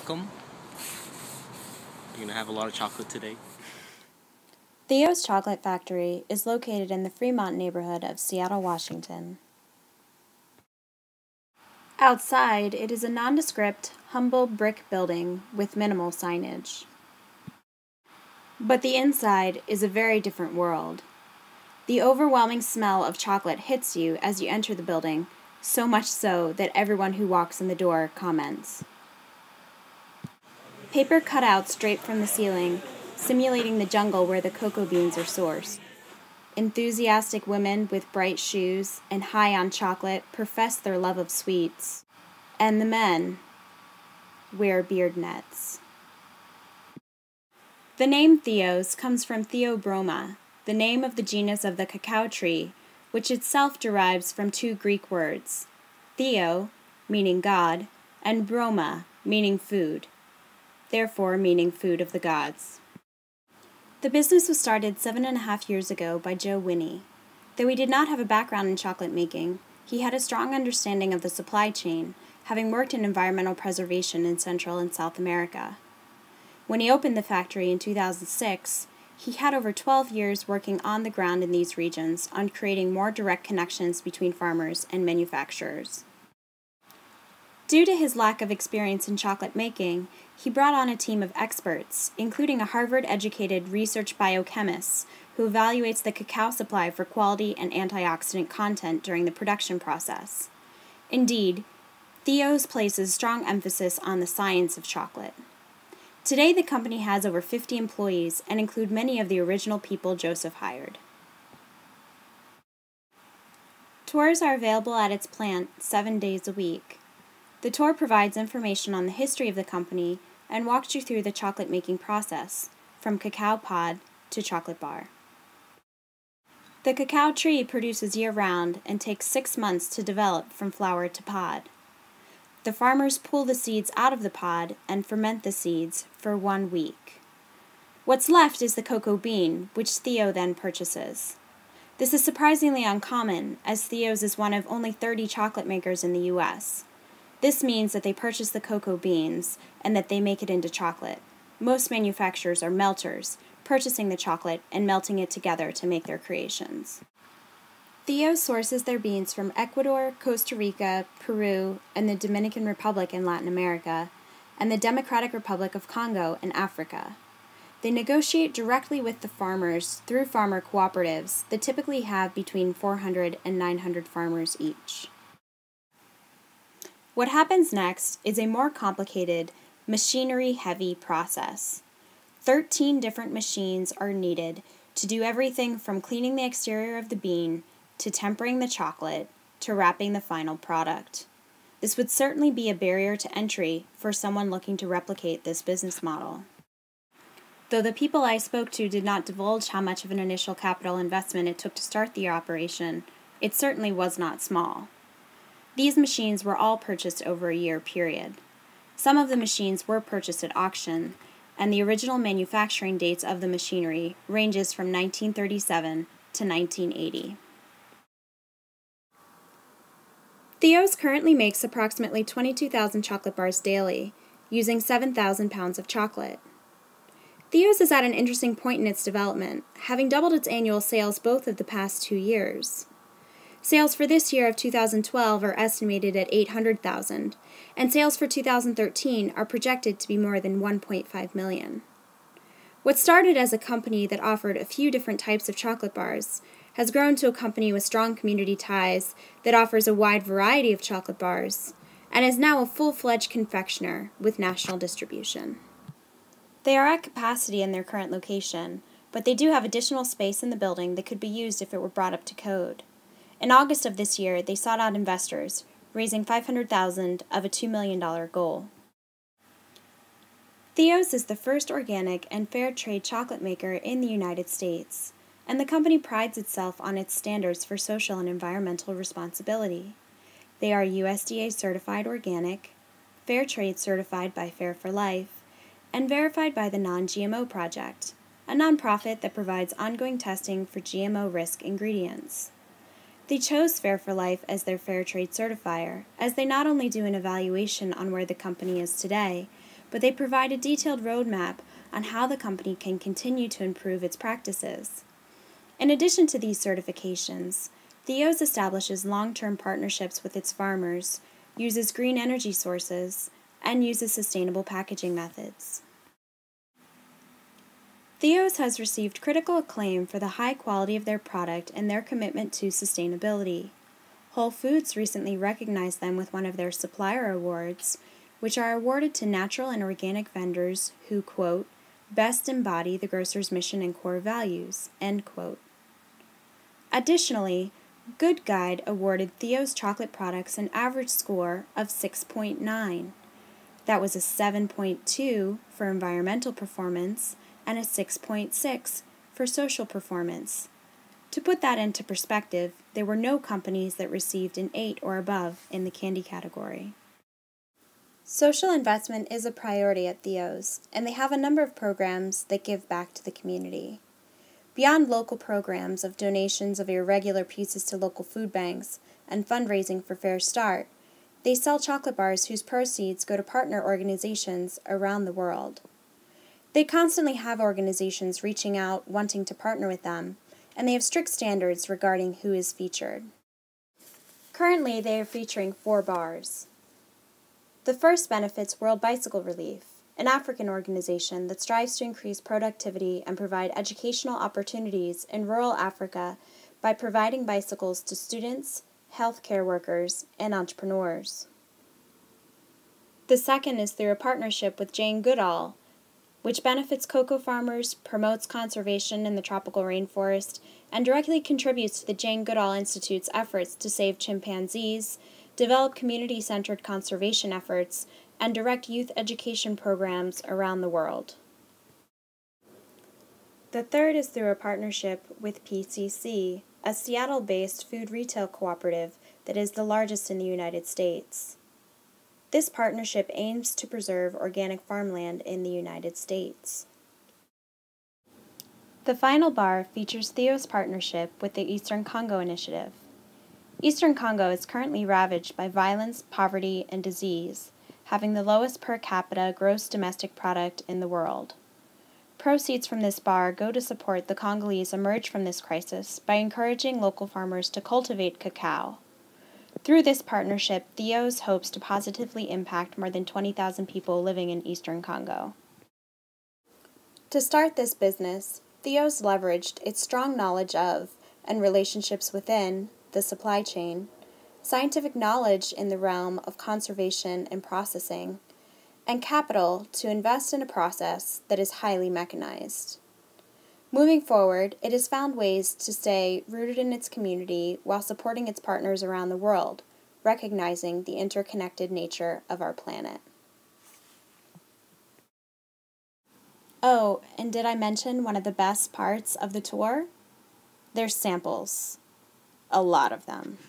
welcome. You're going to have a lot of chocolate today. Theo's Chocolate Factory is located in the Fremont neighborhood of Seattle, Washington. Outside, it is a nondescript, humble brick building with minimal signage. But the inside is a very different world. The overwhelming smell of chocolate hits you as you enter the building, so much so that everyone who walks in the door comments. Paper cutouts drape from the ceiling, simulating the jungle where the cocoa beans are sourced. Enthusiastic women with bright shoes and high on chocolate profess their love of sweets. And the men wear beard nets. The name Theo's comes from Theobroma, the name of the genus of the cacao tree, which itself derives from two Greek words, Theo, meaning God, and broma, meaning food, therefore meaning food of the gods. The business was started 7.5 years ago by Joe Winnie. Though he did not have a background in chocolate making, he had a strong understanding of the supply chain, having worked in environmental preservation in Central and South America. When he opened the factory in 2006, he had over 12 years working on the ground in these regions on creating more direct connections between farmers and manufacturers. Due to his lack of experience in chocolate making, he brought on a team of experts, including a Harvard-educated research biochemist who evaluates the cacao supply for quality and antioxidant content during the production process. Indeed, Theo's places strong emphasis on the science of chocolate. Today, the company has over 50 employees and include many of the original people Joseph hired. Tours are available at its plant 7 days a week. The tour provides information on the history of the company and walks you through the chocolate making process, from cacao pod to chocolate bar. The cacao tree produces year-round and takes 6 months to develop from flower to pod. The farmers pull the seeds out of the pod and ferment the seeds for 1 week. What's left is the cocoa bean, which Theo then purchases. This is surprisingly uncommon, as Theo's is one of only 30 chocolate makers in the U.S. This means that they purchase the cocoa beans and that they make it into chocolate. Most manufacturers are melters, purchasing the chocolate and melting it together to make their creations. Theo sources their beans from Ecuador, Costa Rica, Peru, and the Dominican Republic in Latin America, and the Democratic Republic of Congo in Africa. They negotiate directly with the farmers through farmer cooperatives that typically have between 400 and 900 farmers each. What happens next is a more complicated, machinery-heavy process. 13 different machines are needed to do everything from cleaning the exterior of the bean to tempering the chocolate, to wrapping the final product. This would certainly be a barrier to entry for someone looking to replicate this business model. Though the people I spoke to did not divulge how much of an initial capital investment it took to start the operation, it certainly was not small. These machines were all purchased over a year period. Some of the machines were purchased at auction, and the original manufacturing dates of the machinery ranges from 1937 to 1980. Theo's currently makes approximately 22,000 chocolate bars daily, using 7,000 pounds of chocolate. Theo's is at an interesting point in its development, having doubled its annual sales both of the past 2 years. Sales for this year of 2012 are estimated at 800,000, and sales for 2013 are projected to be more than 1.5 million. What started as a company that offered a few different types of chocolate bars has grown to a company with strong community ties that offers a wide variety of chocolate bars, and is now a full-fledged confectioner with national distribution. They are at capacity in their current location, but they do have additional space in the building that could be used if it were brought up to code. In August of this year, they sought out investors, raising $500,000 of a $2 million goal. Theo's is the first organic and fair trade chocolate maker in the United States, and the company prides itself on its standards for social and environmental responsibility. They are USDA certified organic, fair trade certified by Fair for Life, and verified by the Non-GMO Project, a nonprofit that provides ongoing testing for GMO risk ingredients. They chose Fair for Life as their fair trade certifier, as they not only do an evaluation on where the company is today, but they provide a detailed roadmap on how the company can continue to improve its practices. In addition to these certifications, Theo's establishes long-term partnerships with its farmers, uses green energy sources, and uses sustainable packaging methods. Theo's has received critical acclaim for the high quality of their product and their commitment to sustainability. Whole Foods recently recognized them with one of their supplier awards, which are awarded to natural and organic vendors who, quote, best embody the grocer's mission and core values, end quote. Additionally, Good Guide awarded Theo's chocolate products an average score of 6.9. That was a 7.2 for environmental performance and a 6.6 for social performance. To put that into perspective, there were no companies that received an 8 or above in the candy category. Social investment is a priority at Theo's, and they have a number of programs that give back to the community. Beyond local programs of donations of irregular pieces to local food banks and fundraising for Fair Start, they sell chocolate bars whose proceeds go to partner organizations around the world. They constantly have organizations reaching out wanting to partner with them, and they have strict standards regarding who is featured. Currently, they are featuring 4 bars. The first benefits World Bicycle Relief, an African organization that strives to increase productivity and provide educational opportunities in rural Africa by providing bicycles to students, healthcare workers, and entrepreneurs. The second is through a partnership with Jane Goodall, which benefits cocoa farmers, promotes conservation in the tropical rainforest, and directly contributes to the Jane Goodall Institute's efforts to save chimpanzees, develop community-centered conservation efforts, and direct youth education programs around the world. The third is through a partnership with PCC, a Seattle-based food retail cooperative that is the largest in the United States. This partnership aims to preserve organic farmland in the United States. The final bar features Theo's partnership with the Eastern Congo Initiative. Eastern Congo is currently ravaged by violence, poverty, and disease, having the lowest per capita gross domestic product in the world. Proceeds from this bar go to support the Congolese emerge from this crisis by encouraging local farmers to cultivate cacao. Through this partnership, Theo's hopes to positively impact more than 20,000 people living in Eastern Congo. To start this business, Theo's leveraged its strong knowledge of and relationships within the supply chain, scientific knowledge in the realm of conservation and processing, and capital to invest in a process that is highly mechanized. Moving forward, it has found ways to stay rooted in its community while supporting its partners around the world, recognizing the interconnected nature of our planet. Oh, and did I mention one of the best parts of the tour? There's samples. A lot of them.